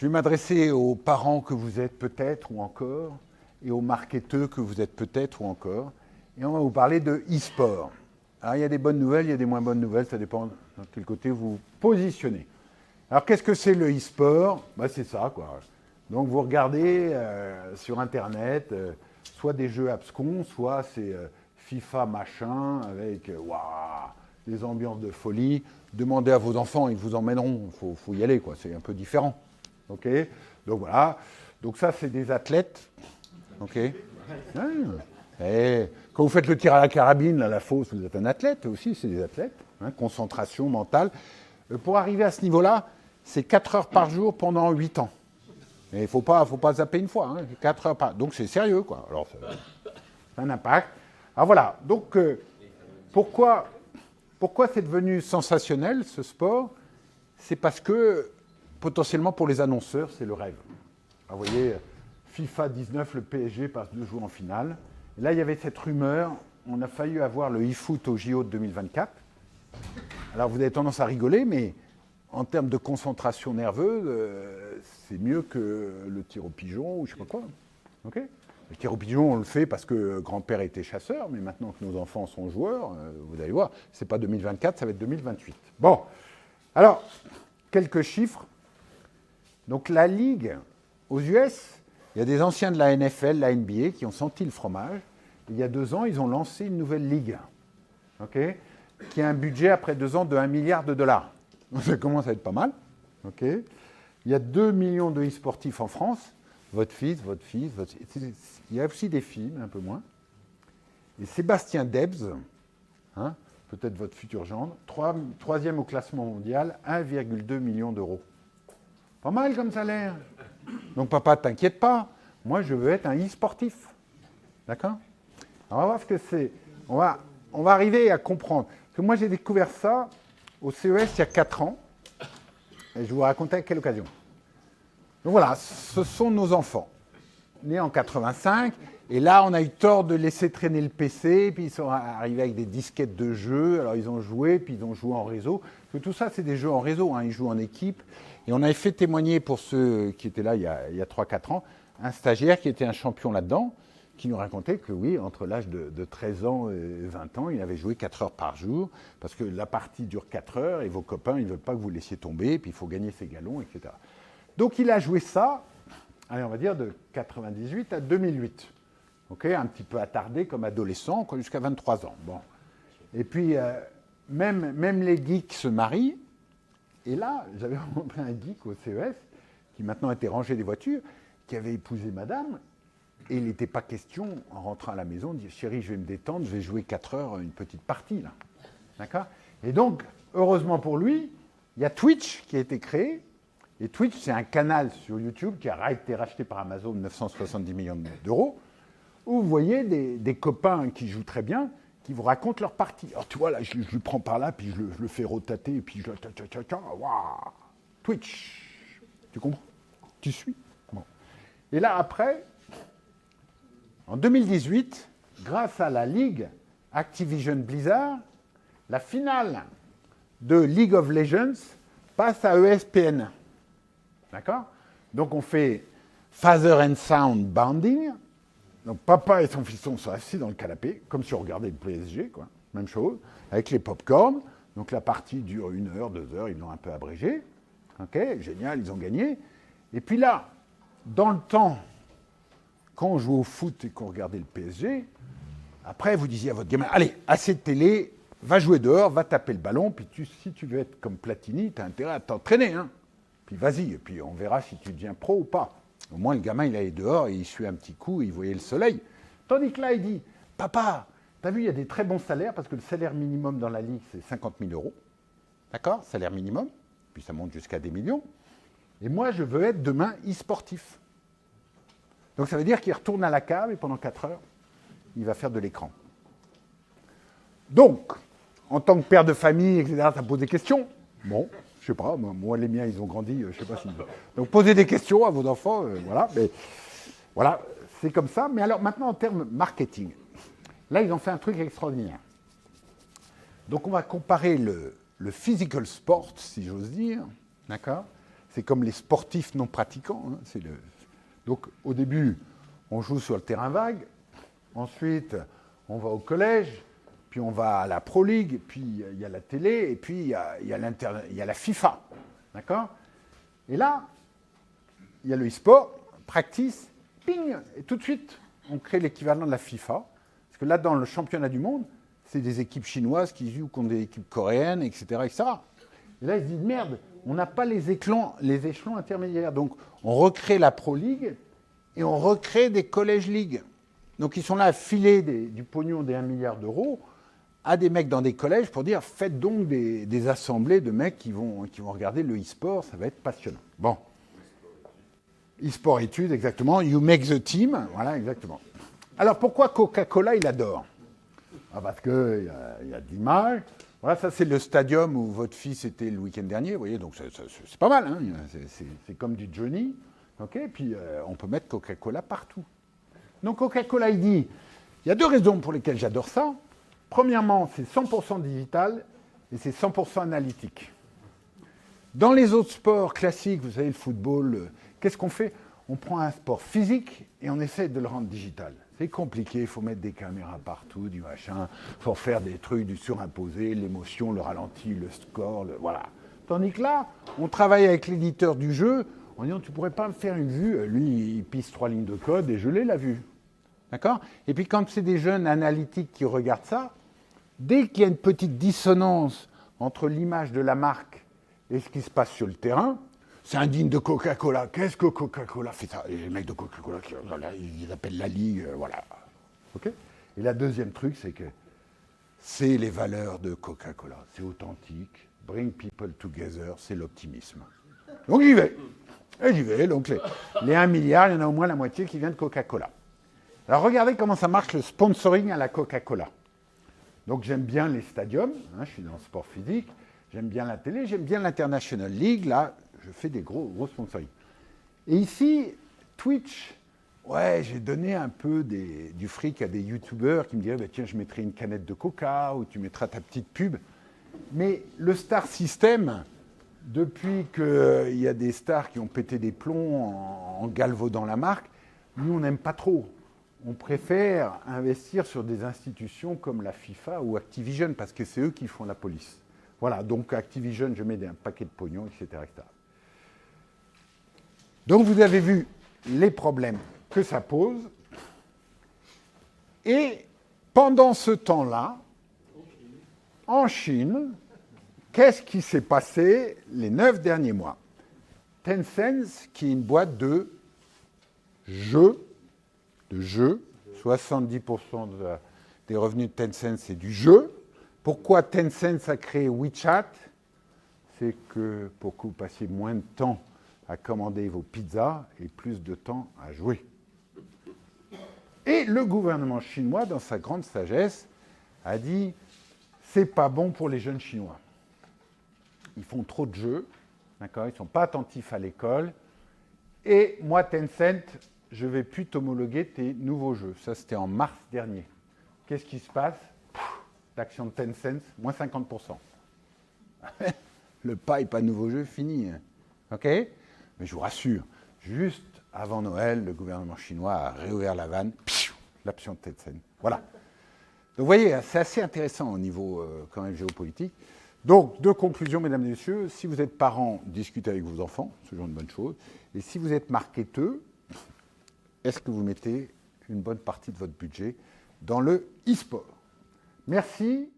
Je vais m'adresser aux parents que vous êtes peut-être ou encore, et aux marketeurs que vous êtes peut-être ou encore, et on va vous parler de e-sport. Alors il y a des bonnes nouvelles, il y a des moins bonnes nouvelles, ça dépend de quel côté vous vous positionnez. Alors qu'est-ce que c'est le e-sport? C'est ça, quoi. Donc vous regardez sur Internet, soit des jeux abscons, soit c'est FIFA machin, avec des ambiances de folie. Demandez à vos enfants, ils vous emmèneront, il faut y aller, quoi. C'est un peu différent. Ok, donc voilà. Donc ça, c'est des athlètes. Ok. Et quand vous faites le tir à la carabine, à la fosse, vous êtes un athlète aussi, c'est des athlètes. Concentration mentale. Pour arriver à ce niveau-là, c'est 4 heures par jour pendant 8 ans. Et il ne faut pas zapper une fois. 4 heures par... Donc c'est sérieux, quoi. Alors, ça a un impact. Alors voilà. Donc, pourquoi c'est devenu sensationnel, ce sport? C'est parce que, potentiellement, pour les annonceurs, c'est le rêve. Alors, vous voyez, FIFA 19, le PSG passe 2 jours en finale. Et là, il y avait cette rumeur. On a failli avoir le e-foot au JO de 2024. Alors, vous avez tendance à rigoler, mais en termes de concentration nerveuse, c'est mieux que le tir au pigeon ou je ne sais pas quoi. Okay, le tir au pigeon, on le fait parce que grand-père était chasseur, mais maintenant que nos enfants sont joueurs, vous allez voir, ce n'est pas 2024, ça va être 2028. Bon, alors, quelques chiffres. Donc la Ligue, aux US, il y a des anciens de la NFL, la NBA, qui ont senti le fromage. Il y a 2 ans, ils ont lancé une nouvelle ligue, qui a un budget, après 2 ans, de 1 milliard de dollars. Donc ça commence à être pas mal. Il y a 2 millions de e-sportifs en France. Votre fils. Il y a aussi des filles, mais un peu moins. Et Sébastien Debs, peut-être votre futur gendre, 3e au classement mondial, 1,2 million d'euros. Pas mal comme salaire. Donc papa, t'inquiète pas, moi je veux être un e-sportif. D'accord? Alors on va voir ce que c'est. On va arriver à comprendre. Parce que moi j'ai découvert ça au CES il y a 4 ans. Et je vais vous raconter à quelle occasion. Donc voilà, ce sont nos enfants, nés en 85. Et là, on a eu tort de laisser traîner le PC. Puis ils sont arrivés avec des disquettes de jeux. Alors ils ont joué, puis ils ont joué en réseau. Parce que tout ça, c'est des jeux en réseau. Ils jouent en équipe. Et on avait fait témoigner, pour ceux qui étaient là il y a 3-4 ans, un stagiaire qui était un champion là-dedans, qui nous racontait que oui, entre l'âge de 13 ans et 20 ans, il avait joué 4 heures par jour, parce que la partie dure 4 heures, et vos copains, ils ne veulent pas que vous laissiez tomber, puis il faut gagner ses galons, etc. Donc il a joué ça, allez, on va dire de 98 à 2008. Un petit peu attardé comme adolescent, jusqu'à 23 ans. Bon. Et puis, même les geeks se marient. Et là, j'avais rencontré un geek au CES, qui maintenant était rangé des voitures, qui avait épousé madame. Et il n'était pas question, en rentrant à la maison, de dire « Chérie, je vais me détendre, je vais jouer 4 heures, une petite partie. » là. D'accord? Et donc, heureusement pour lui, il y a Twitch qui a été créé. Et Twitch, c'est un canal sur YouTube qui a été racheté par Amazon 970 millions d'euros, où vous voyez des copains qui jouent très bien, qui vous racontent leur partie. Alors tu vois, là, je le prends par là, puis je le fais rotater, et puis je le... Waouh! Twitch! Tu comprends? Tu suis? Bon. Et là, après... En 2018, grâce à la Ligue Activision Blizzard, la finale de League of Legends passe à ESPN. D'accord? Donc on fait Father and Son Bonding. Donc papa et son fiston sont assis dans le canapé, comme si on regardait le PSG, quoi. Même chose, avec les pop-corn. Donc la partie dure 1 heure, 2 heures, ils l'ont un peu abrégé. Ok, génial, ils ont gagné. Et puis là, dans le temps, quand on jouait au foot et qu'on regardait le PSG, après, vous disiez à votre gamin, allez, assez de télé, va jouer dehors, va taper le ballon, puis si tu veux être comme Platini, tu as intérêt à t'entraîner. Puis vas-y, et puis on verra si tu deviens pro ou pas. Au moins, le gamin, il allait dehors, et il suait un petit coup, il voyait le soleil. Tandis que là, il dit, papa, t'as vu, il y a des très bons salaires, parce que le salaire minimum dans la Ligue, c'est 50 000 euros. D'accord? Salaire minimum, puis ça monte jusqu'à des millions. Et moi, je veux être demain e-sportif. Donc ça veut dire qu'il retourne à la cave et pendant 4 heures, il va faire de l'écran. Donc, en tant que père de famille, etc., ça pose des questions. Bon, je sais pas, moi les miens, ils ont grandi, je sais pas si... Donc posez des questions à vos enfants, voilà. Mais voilà, c'est comme ça. Mais alors maintenant, en termes marketing, là, ils ont fait un truc extraordinaire. Donc on va comparer le physical sport, si j'ose dire, d'accord? c'est comme les sportifs non pratiquants. Hein, Donc, au début, on joue sur le terrain vague. Ensuite, on va au collège. Puis, on va à la Pro League. Puis, il y a la télé. Et puis, il y a la FIFA. D'accord? Et là, il y a le e-sport, practice, ping. Et tout de suite, on crée l'équivalent de la FIFA. Parce que là, dans le championnat du monde, c'est des équipes chinoises qui jouent contre des équipes coréennes, etc. etc. Et là, ils se disent, merde, on n'a pas les échelons intermédiaires. Donc, on recrée la Pro League et on recrée des College League. Donc, ils sont là à filer du pognon des 1 milliard d'euros à des mecs dans des collèges pour dire, faites donc des assemblées de mecs qui vont regarder le e-sport, ça va être passionnant. Bon. E-sport études, exactement. You make the team. Voilà, exactement. Alors, pourquoi Coca-Cola, il adore? Parce qu'il y a de l'image. Voilà, ça, c'est le stadium où votre fils était le week-end dernier. Vous voyez, donc c'est pas mal. Hein, c'est comme du Johnny. Okay, puis, on peut mettre Coca-Cola partout. Donc, Coca-Cola, il dit, il y a 2 raisons pour lesquelles j'adore ça. Premièrement, c'est 100% digital et c'est 100% analytique. Dans les autres sports classiques, vous savez, le football, qu'est-ce qu'on fait? On prend un sport physique et on essaie de le rendre digital. C'est compliqué, il faut mettre des caméras partout, du machin, il faut faire des trucs, du surimposé, l'émotion, le ralenti, le score, voilà. Tandis que là, on travaille avec l'éditeur du jeu en disant, tu ne pourrais pas me faire une vue? Lui, il pisse 3 lignes de code et je l'ai la vue. D'accord? Et puis quand c'est des jeunes analytiques qui regardent ça, dès qu'il y a une petite dissonance entre l'image de la marque et ce qui se passe sur le terrain, c'est indigne de Coca-Cola. Qu'est-ce que Coca-Cola fait ça? Et les mecs de Coca-Cola, ils appellent la ligue, voilà. Okay, et la deuxième truc, c'est que c'est les valeurs de Coca-Cola. C'est authentique, bring people together, c'est l'optimisme. Donc j'y vais. Et j'y vais. Donc les 1 milliard, il y en a au moins la moitié qui vient de Coca-Cola. Alors regardez comment ça marche le sponsoring à la Coca-Cola. Donc j'aime bien les stadiums, hein, je suis dans le sport physique, j'aime bien la télé, j'aime bien l'International League, là, je fais des gros sponsoring. Et ici, Twitch, ouais, j'ai donné un peu du fric à des youtubeurs qui me diraient, bah, tiens, je mettrai une canette de Coca, ou tu mettras ta petite pub. Mais le star system, depuis qu'il y a des stars qui ont pété des plombs en galvaudant la marque, nous, on n'aime pas trop. On préfère investir sur des institutions comme la FIFA ou Activision, parce que c'est eux qui font la police. Voilà, donc Activision, je mets un paquet de pognon, etc., etc. Donc vous avez vu les problèmes que ça pose. Et pendant ce temps-là, en Chine, qu'est-ce qui s'est passé les 9 derniers mois? Tencent, qui est une boîte de jeux, 70% des revenus de Tencent, c'est du jeu. Pourquoi Tencent a créé WeChat? C'est que pour que vous passiez moins de temps à commander vos pizzas et plus de temps à jouer. Et le gouvernement chinois, dans sa grande sagesse, a dit « c'est pas bon pour les jeunes Chinois. Ils font trop de jeux, d'accord, ils ne sont pas attentifs à l'école. Et moi, Tencent, je ne vais plus t'homologuer tes nouveaux jeux. » Ça, c'était en mars dernier. Qu'est-ce qui se passe? L'action de Tencent, moins 50%. Le pipe à nouveau jeu, fini. OK? Mais je vous rassure, juste avant Noël, le gouvernement chinois a réouvert la vanne, l'option de Tencent. Voilà. Donc vous voyez, c'est assez intéressant au niveau quand même géopolitique. Donc, 2 conclusions, mesdames et messieurs. Si vous êtes parents, discutez avec vos enfants, c'est toujours une bonne chose. Et si vous êtes marketeux, est-ce que vous mettez une bonne partie de votre budget dans le e-sport? Merci.